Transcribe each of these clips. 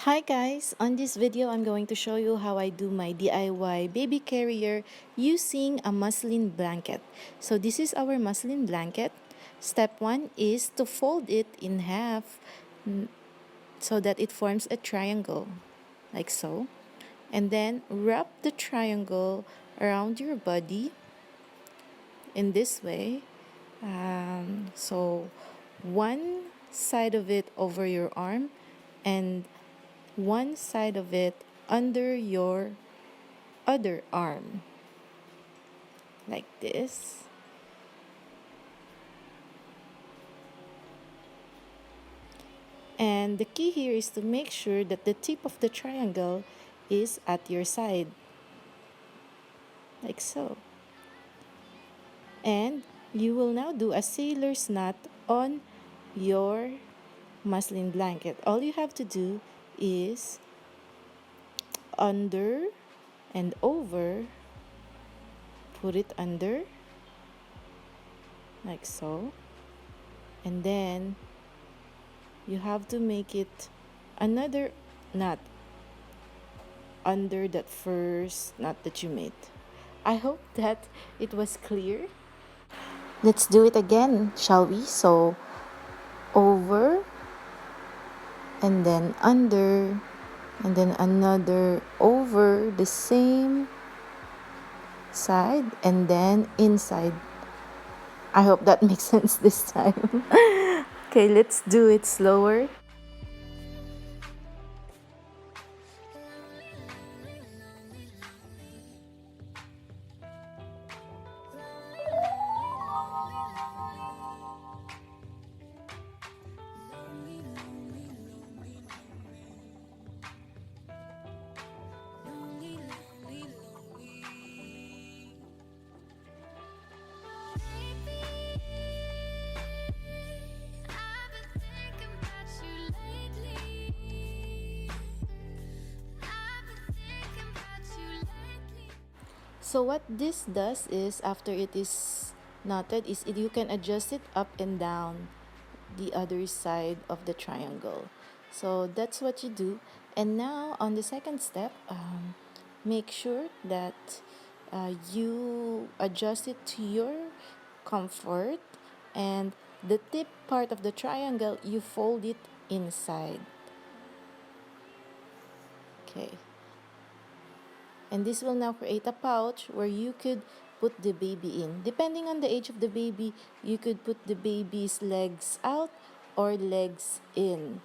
Hi guys, on this video I'm going to show you how I do my DIY baby carrier using a muslin blanket. So this is our muslin blanket. Step 1 is to fold it in half so that it forms a triangle, like so. And then wrap the triangle around your body in this way. So one side of it over your arm and one side of it under your other arm, like this. And the key here is to make sure that the tip of the triangle is at your side, like so. And you will now do a sailor's knot on your muslin blanket. All you have to do is under and over, put it under, like so. And then you have to make it another knot under that first knot that you made. I hope that it was clear. Let's do it again, shall we? So over and then under and then another over the same side and then inside. I hope that makes sense this time. Okay, let's do it slower. So what this does is, after it is knotted, is you can adjust it up and down the other side of the triangle. So that's what you do. And now on the second step, make sure that you adjust it to your comfort, and the tip part of the triangle, you fold it inside. Okay. And this will now create a pouch where you could put the baby in. Depending on the age of the baby, you could put the baby's legs out or legs in.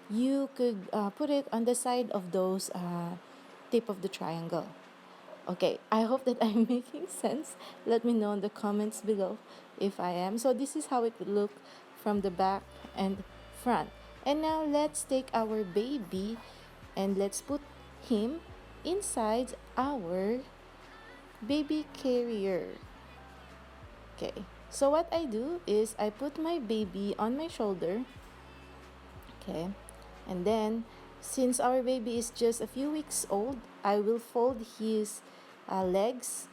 You could put it on the side of those tip of the triangle. Okay, I hope that I'm making sense. Let me know in the comments below if I am. So this is how it would look from the back and front. And now let's take our baby and let's put him inside our baby carrier. Okay, so what I do is I put my baby on my shoulder. Okay, and then since our baby is just a few weeks old, I will fold his legs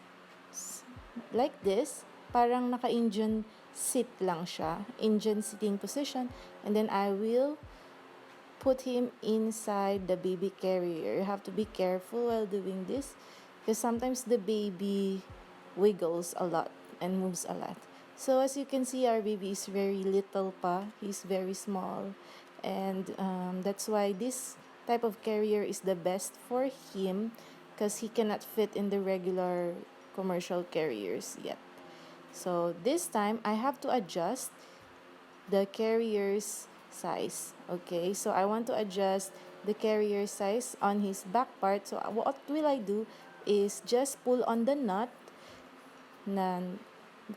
like this. Parang naka-Indian sit lang siya, Indian sitting position. And then I will put him inside the baby carrier. You have to be careful while doing this because sometimes the baby wiggles a lot and moves a lot. So as you can see, our baby is very little pa. He's very small, and that's why this type of carrier is the best for him because he cannot fit in the regular commercial carriers yet. So this time I have to adjust the carrier's size. Okay, so I want to adjust the carrier size on his back part. So what will I do is just pull on the knot.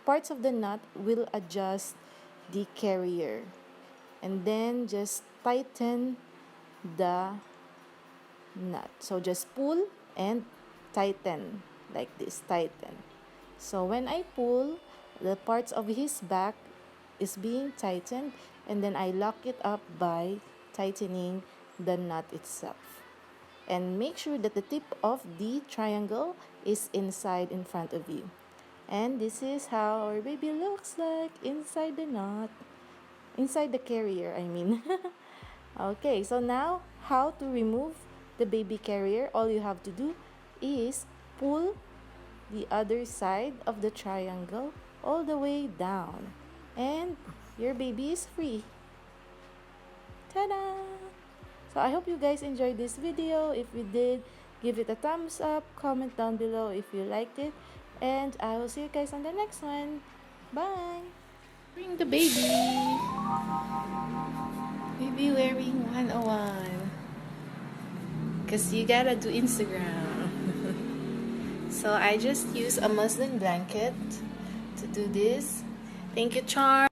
Parts of the knot will adjust the carrier, and then just tighten the knot. So just pull and tighten like this, tighten. So when I pull, the parts of his back is being tightened, and then I lock it up by tightening the knot itself. And make sure that the tip of the triangle is inside in front of you. And this is how our baby looks like inside the knot. Inside the carrier, I mean. Okay, so now how to remove the baby carrier? All you have to do is pull the other side of the triangle all the way down, and your baby is free. Ta-da! So I hope you guys enjoyed this video. If you did, give it a thumbs up, comment down below if you liked it, and I will see you guys on the next one. Bye! Bring the baby! Baby wearing 101. Because you gotta do Instagram. So I just use a muslin blanket to do this. Thank you, Charm.